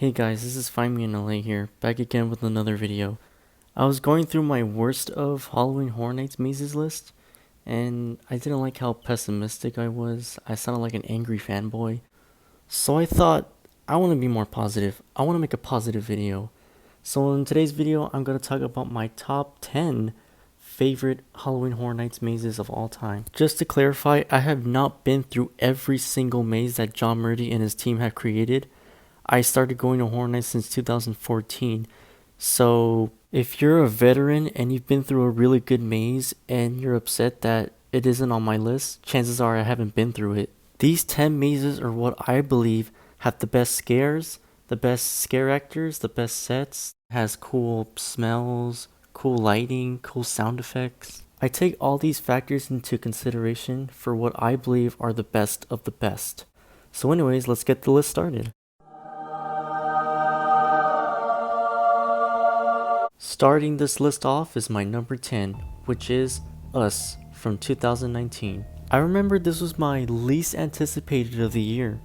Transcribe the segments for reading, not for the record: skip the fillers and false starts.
Hey guys, this is Find Me in LA here, back again with another video. I was going through my worst of Halloween Horror Nights mazes list, and I didn't like how pessimistic I was. I sounded like an angry fanboy. So I thought, I want to be more positive. I want to make a positive video. So in today's video, I'm going to talk about my top 10 favorite Halloween Horror Nights mazes of all time. Just to clarify, I have not been through every single maze that John Murdy and his team have created. I started going to Horror Nights since 2014. So if you're a veteran and you've been through a really good maze and you're upset that it isn't on my list, chances are I haven't been through it. These 10 mazes are what I believe have the best scares, the best scare actors, the best sets, has cool smells, cool lighting, cool sound effects. I take all these factors into consideration for what I believe are the best of the best. So anyways, let's get the list started. Starting this list off is my number 10, which is Us from 2019. I remember this was my least anticipated of the year.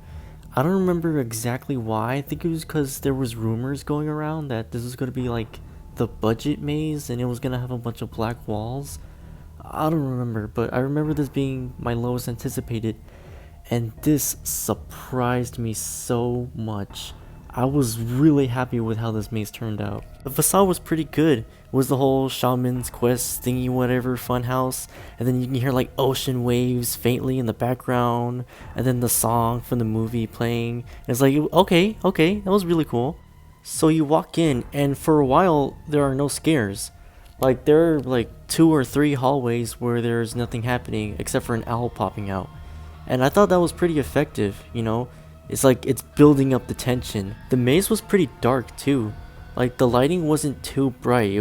I don't remember exactly why. I think it was because there was rumors going around that this was going to be like the budget maze and it was going to have a bunch of black walls. I don't remember, but I remember this being my lowest anticipated, and this surprised me so much. I was really happy with how this maze turned out. The facade was pretty good. It was the whole Shaman's Quest thingy whatever funhouse, and then you can hear like ocean waves faintly in the background, and then the song from the movie playing. And it's like, okay, that was really cool. So you walk in, and for a while there are no scares. Like there are like 2 or 3 hallways where there's nothing happening except for an owl popping out. And I thought that was pretty effective, you know? It's like it's building up the tension. The maze was pretty dark too. Like the lighting wasn't too bright.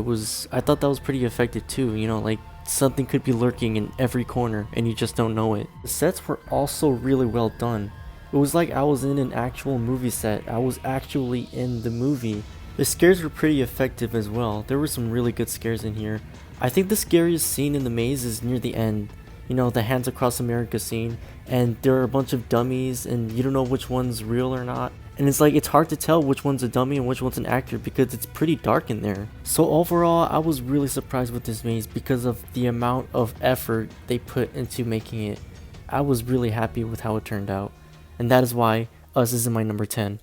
I thought that was pretty effective too, you know, like something could be lurking in every corner and you just don't know it. The sets were also really well done. It was like I was in an actual movie set. I was actually in the movie. The scares were pretty effective as well. There were some really good scares in here. I think the scariest scene in the maze is near the end. You know, the Hands Across America scene, and there are a bunch of dummies and you don't know which one's real or not, and it's like it's hard to tell which one's a dummy and which one's an actor because it's pretty dark in there. So overall, I was really surprised with this maze because of the amount of effort they put into making it. I was really happy with how it turned out, and that is why Us is in my number 10.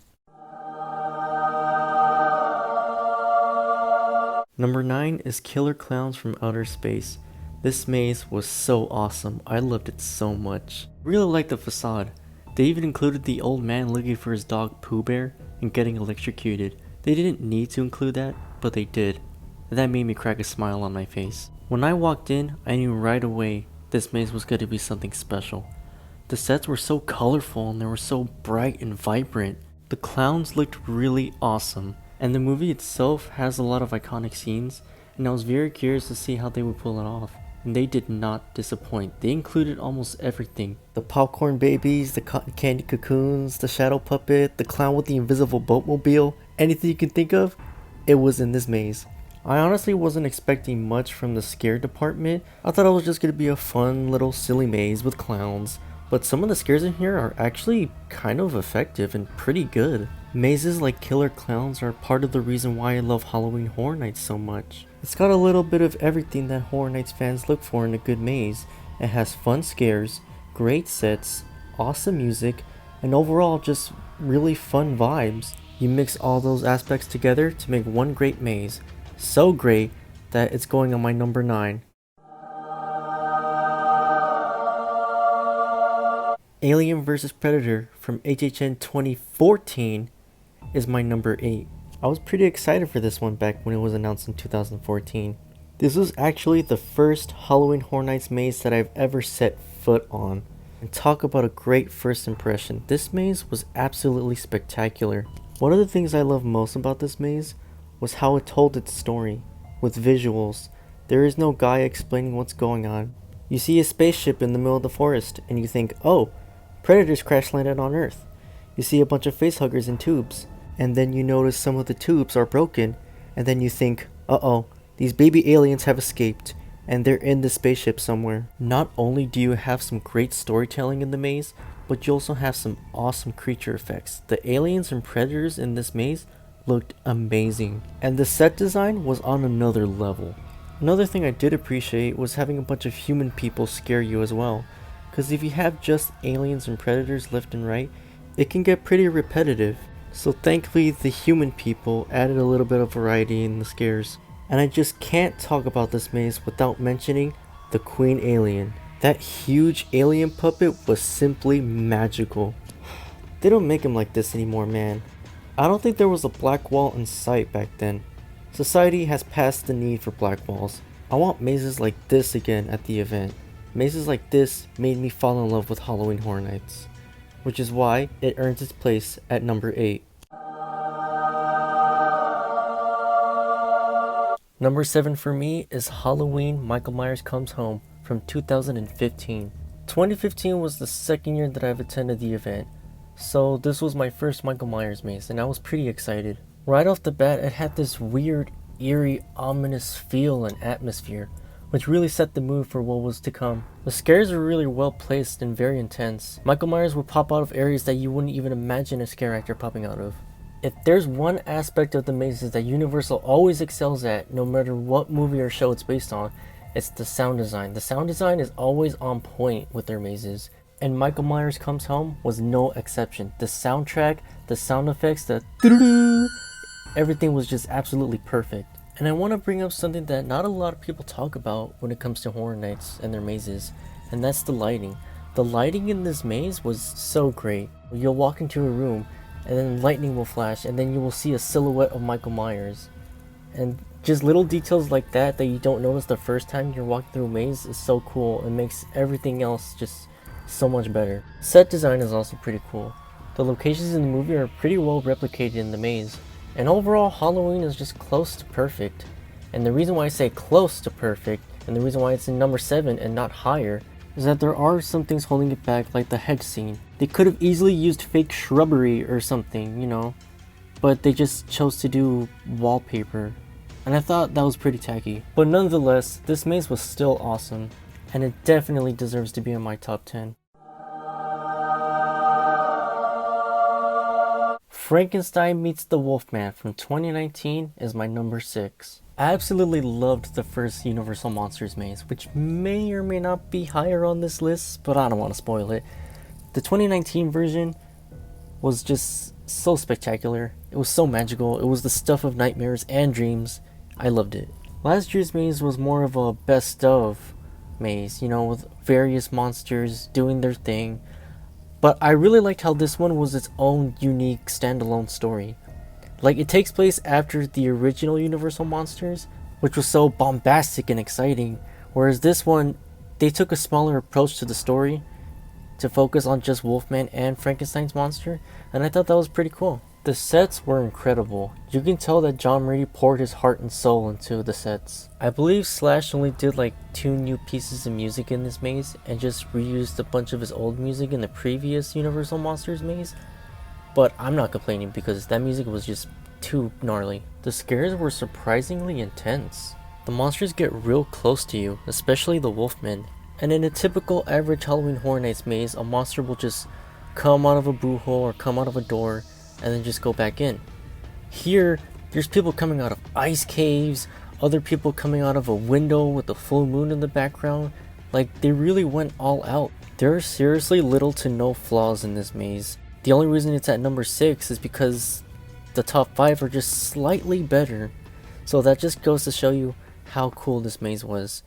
Number 9 is Killer Clowns from Outer Space. This maze was so awesome. I loved it so much. Really liked the facade. They even included the old man looking for his dog Pooh Bear and getting electrocuted. They didn't need to include that, but they did. And that made me crack a smile on my face. When I walked in, I knew right away this maze was going to be something special. The sets were so colorful and they were so bright and vibrant. The clowns looked really awesome. And the movie itself has a lot of iconic scenes, and I was very curious to see how they would pull it off. And they did not disappoint. They included almost everything. The popcorn babies, the cotton candy cocoons, the shadow puppet, the clown with the invisible boatmobile, anything you can think of, it was in this maze. I honestly wasn't expecting much from the scare department. I thought it was just going to be a fun little silly maze with clowns. But some of the scares in here are actually kind of effective and pretty good. Mazes like Killer Clowns are part of the reason why I love Halloween Horror Nights so much. It's got a little bit of everything that Horror Nights fans look for in a good maze. It has fun scares, great sets, awesome music, and overall just really fun vibes. You mix all those aspects together to make one great maze. So great that it's going on my number 9. Alien vs Predator from HHN 2014 is my number 8. I was pretty excited for this one back when it was announced in 2014. This was actually the first Halloween Horror Nights maze that I've ever set foot on. And talk about a great first impression. This maze was absolutely spectacular. One of the things I love most about this maze was how it told its story. With visuals, there is no guy explaining what's going on. You see a spaceship in the middle of the forest and you think, oh, predators crash landed on Earth. You see a bunch of facehuggers in tubes. And then you notice some of the tubes are broken, and then you think, uh-oh, these baby aliens have escaped, and they're in the spaceship somewhere. Not only do you have some great storytelling in the maze, but you also have some awesome creature effects. The aliens and predators in this maze looked amazing, and the set design was on another level. Another thing I did appreciate was having a bunch of human people scare you as well, because if you have just aliens and predators left and right, it can get pretty repetitive. So thankfully the human people added a little bit of variety in the scares. And I just can't talk about this maze without mentioning the Queen Alien. That huge alien puppet was simply magical. They don't make him like this anymore, man. I don't think there was a black wall in sight back then. Society has passed the need for black walls. I want mazes like this again at the event. Mazes like this made me fall in love with Halloween Horror Nights, which is why it earns its place at number 8. Number 7 for me is Halloween Michael Myers Comes Home from 2015. 2015 was the second year that I've attended the event, so this was my first Michael Myers maze and I was pretty excited. Right off the bat, it had this weird, eerie, ominous feel and atmosphere, which really set the mood for what was to come. The scares were really well placed and very intense. Michael Myers would pop out of areas that you wouldn't even imagine a scare actor popping out of. If there's one aspect of the mazes that Universal always excels at, no matter what movie or show it's based on, it's the sound design. The sound design is always on point with their mazes, and Michael Myers Comes Home was no exception. The soundtrack, the sound effects, the doo-doo-doo, everything was just absolutely perfect. And I want to bring up something that not a lot of people talk about when it comes to Horror Nights and their mazes, and that's the lighting. The lighting in this maze was so great. You'll walk into a room, and then lightning will flash, and then you will see a silhouette of Michael Myers. And just little details like that you don't notice the first time you're walking through a maze is so cool. It makes everything else just so much better. Set design is also pretty cool. The locations in the movie are pretty well replicated in the maze. And overall, Halloween is just close to perfect. And the reason why I say close to perfect, and the reason why it's in number 7 and not higher, is that there are some things holding it back, like the hedge scene. They could have easily used fake shrubbery or something, you know, but they just chose to do wallpaper. And I thought that was pretty tacky. But nonetheless, this maze was still awesome, and it definitely deserves to be in my top 10. Frankenstein Meets the Wolfman from 2019 is my number 6. I absolutely loved the first Universal Monsters maze, which may or may not be higher on this list, but I don't want to spoil it. The 2019 version was just so spectacular. It was so magical. It was the stuff of nightmares and dreams. I loved it. Last year's maze was more of a best of maze, you know, with various monsters doing their thing. But I really liked how this one was its own unique standalone story. Like, it takes place after the original Universal Monsters, which was so bombastic and exciting, whereas this one, they took a smaller approach to the story to focus on just Wolfman and Frankenstein's monster, and I thought that was pretty cool. The sets were incredible. You can tell that John Murray poured his heart and soul into the sets. I believe Slash only did like 2 new pieces of music in this maze and just reused a bunch of his old music in the previous Universal Monsters maze, but I'm not complaining because that music was just too gnarly. The scares were surprisingly intense. The monsters get real close to you, especially the Wolfman. And in a typical average Halloween Horror Nights maze, a monster will just come out of a boo hole or come out of a door and then just go back in. Here, there's people coming out of ice caves, other people coming out of a window with the full moon in the background. Like, they really went all out. There are seriously little to no flaws in this maze. The only reason it's at number 6 is because the top 5 are just slightly better. So that just goes to show you how cool this maze was.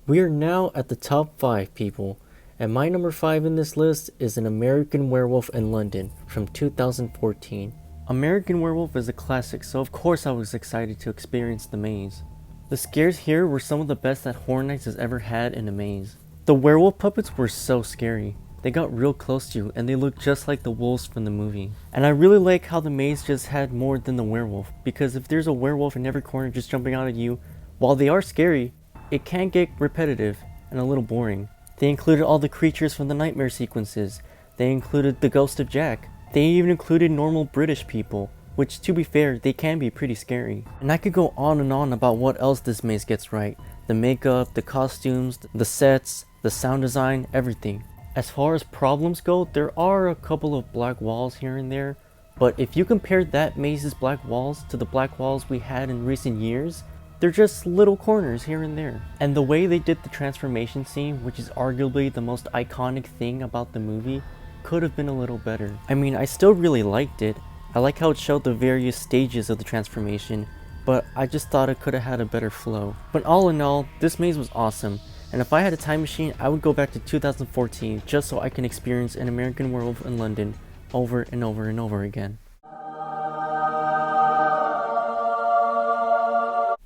We are now at the top 5, people, and my number 5 in this list is An American Werewolf in London from 2014. American Werewolf is a classic, so of course I was excited to experience the maze. The scares here were some of the best that Horror Nights has ever had in a maze. The werewolf puppets were so scary. They got real close to you and they looked just like the wolves from the movie. And I really like how the maze just had more than the werewolf, because if there's a werewolf in every corner just jumping out at you, while they are scary, it can get repetitive and a little boring. They included all the creatures from the nightmare sequences. They included the ghost of Jack. They even included normal British people. which to be fair, they can be pretty scary. And I could go on and on about what else this maze gets right. The makeup, the costumes, the sets, the sound design, everything. As far as problems go, there are a couple of black walls here and there, but if you compare that maze's black walls to the black walls we had in recent years, they're just little corners here and there. And the way they did the transformation scene, which is arguably the most iconic thing about the movie, could have been a little better. I mean, I still really liked it. I like how it showed the various stages of the transformation, but I just thought it could have had a better flow. But all in all, this maze was awesome, and if I had a time machine, I would go back to 2014 just so I can experience an American Werewolf in London over and over and over again.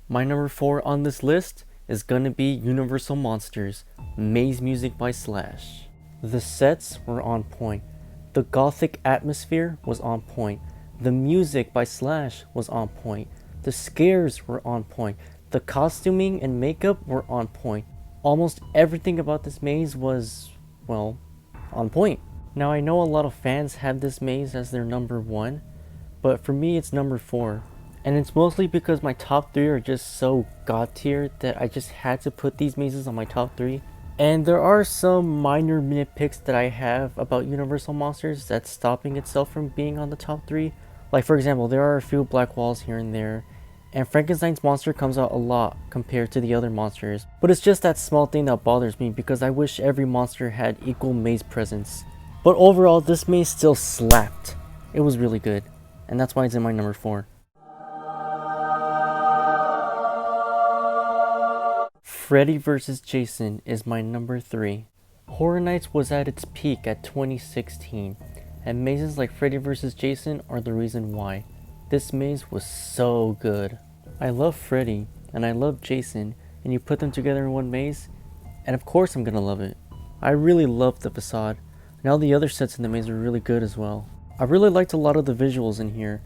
My number 4 on this list is gonna be Universal Monsters, Maze Music by Slash. The sets were on point. The gothic atmosphere was on point. The music by Slash was on point. The scares were on point. The costuming and makeup were on point. Almost everything about this maze was, well, on point. Now I know a lot of fans have this maze as their number 1, but for me it's number 4. And it's mostly because my top 3 are just so god tier that I just had to put these mazes on my top 3. And there are some minor nitpicks that I have about Universal Monsters that's stopping itself from being on the top 3. Like for example, there are a few black walls here and there, and Frankenstein's monster comes out a lot compared to the other monsters. But it's just that small thing that bothers me because I wish every monster had equal maze presence. But overall, this maze still slapped. It was really good, and that's why it's in my number 4. Freddy vs. Jason is my number 3. Horror Nights was at its peak at 2016, and mazes like Freddy vs. Jason are the reason why. This maze was so good. I love Freddy, and I love Jason, and you put them together in one maze, and of course I'm gonna love it. I really loved the facade, and all the other sets in the maze were really good as well. I really liked a lot of the visuals in here,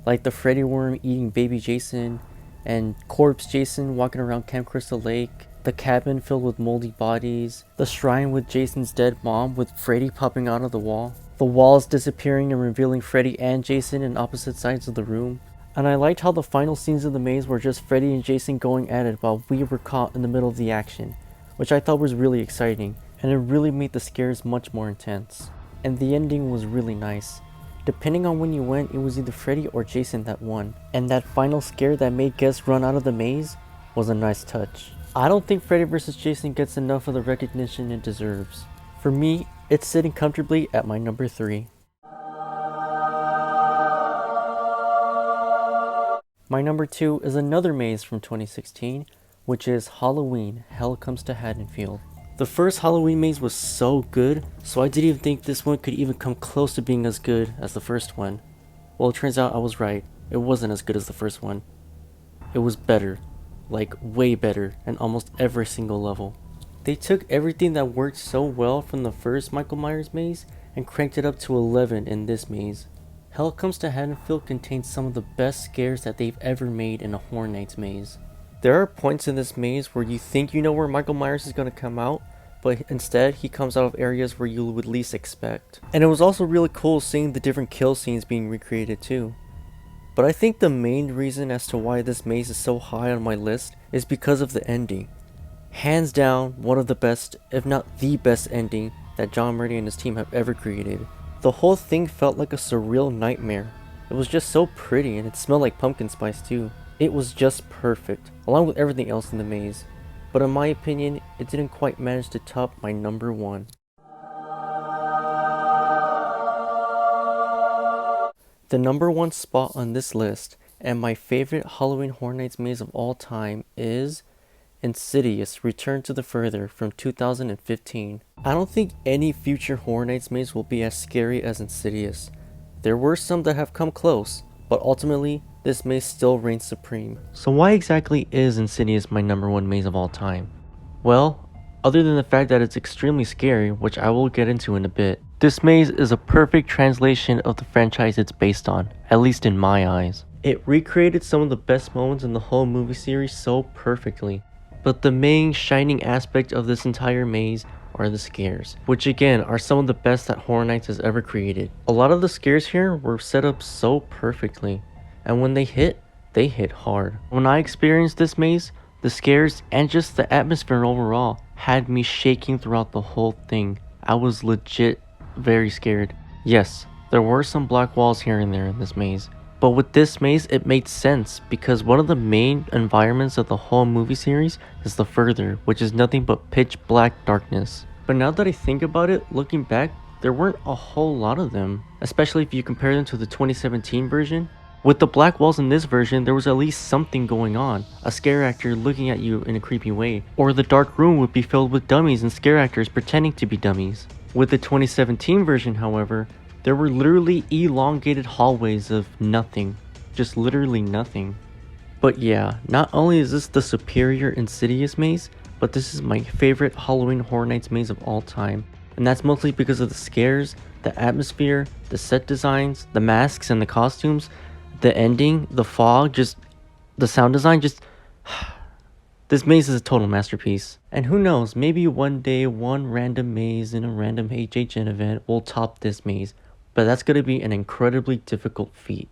like the Freddy worm eating baby Jason, and corpse Jason walking around Camp Crystal Lake, the cabin filled with moldy bodies, the shrine with Jason's dead mom with Freddy popping out of the wall, the walls disappearing and revealing Freddy and Jason in opposite sides of the room. And I liked how the final scenes of the maze were just Freddy and Jason going at it while we were caught in the middle of the action, which I thought was really exciting, and it really made the scares much more intense. And the ending was really nice. Depending on when you went, it was either Freddy or Jason that won, and that final scare that made guests run out of the maze was a nice touch. I don't think Freddy vs. Jason gets enough of the recognition it deserves. For me, it's sitting comfortably at my number 3. My number 2 is another maze from 2016, which is Halloween, Hell Comes to Haddonfield. The first Halloween maze was so good, so I didn't even think this one could even come close to being as good as the first one. Well, it turns out I was right. It wasn't as good as the first one. It was better. Like way better in almost every single level. They took everything that worked so well from the first Michael Myers maze and cranked it up to 11 in this maze. Hell Comes to Haddonfield contains some of the best scares that they've ever made in a Horror Nights maze. There are points in this maze where you think you know where Michael Myers is going to come out, but instead he comes out of areas where you would least expect. And it was also really cool seeing the different kill scenes being recreated too. But I think the main reason as to why this maze is so high on my list is because of the ending. Hands down, one of the best, if not the best ending that John Murdy and his team have ever created. The whole thing felt like a surreal nightmare. It was just so pretty, and it smelled like pumpkin spice too. It was just perfect, along with everything else in the maze. But in my opinion, it didn't quite manage to top my number 1. The number 1 spot on this list, and my favorite Halloween Horror Nights maze of all time, is Insidious Return to the Further from 2015. I don't think any future Horror Nights maze will be as scary as Insidious. There were some that have come close, but ultimately, this maze still reigns supreme. So why exactly is Insidious my number 1 maze of all time? Well, other than the fact that it's extremely scary, which I will get into in a bit, this maze is a perfect translation of the franchise it's based on, at least in my eyes. It recreated some of the best moments in the whole movie series so perfectly. But the main shining aspect of this entire maze are the scares, which again are some of the best that Horror Nights has ever created. A lot of the scares here were set up so perfectly, and when they hit hard. When I experienced this maze, the scares and just the atmosphere overall had me shaking throughout the whole thing. I was legit very scared. Yes, there were some black walls here and there in this maze, but with this maze it made sense because one of the main environments of the whole movie series is the Further, which is nothing but pitch black darkness. But now that I think about it, looking back, there weren't a whole lot of them, especially if you compare them to the 2017 version. With the black walls in this version, there was at least something going on, a scare actor looking at you in a creepy way, or the dark room would be filled with dummies and scare actors pretending to be dummies. With the 2017 version, however, there were literally elongated hallways of nothing, just literally nothing. But yeah, not only is this the superior Insidious maze, but this is my favorite Halloween Horror Nights maze of all time, and that's mostly because of the scares, the atmosphere, the set designs, the masks and the costumes, the ending, the fog, just the sound design, just this maze is a total masterpiece. And who knows, maybe one day one random maze in a random HHN event will top this maze, but that's gonna be an incredibly difficult feat.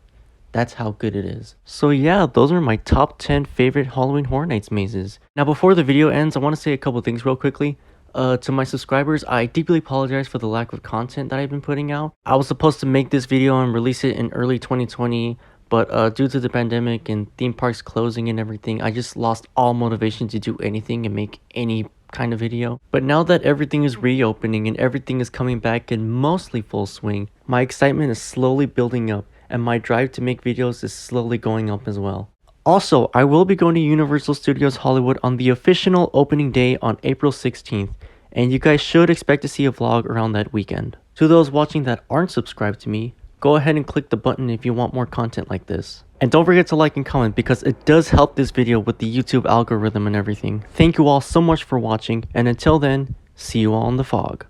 That's how good it is. So yeah, those are my top 10 favorite Halloween Horror Nights mazes. Now before the video ends, I want to say a couple things real quickly. To my subscribers, I deeply apologize for the lack of content that I've been putting out. I was supposed to make this video and release it in early 2020, but due to the pandemic and theme parks closing and everything, I just lost all motivation to do anything and make any kind of video. But now that everything is reopening and everything is coming back in mostly full swing, my excitement is slowly building up and my drive to make videos is slowly going up as well. Also, I will be going to Universal Studios Hollywood on the official opening day on April 16th, and you guys should expect to see a vlog around that weekend. To those watching that aren't subscribed to me, go ahead and click the button if you want more content like this. And don't forget to like and comment because it does help this video with the YouTube algorithm and everything. Thank you all so much for watching, and until then, see you all in the fog.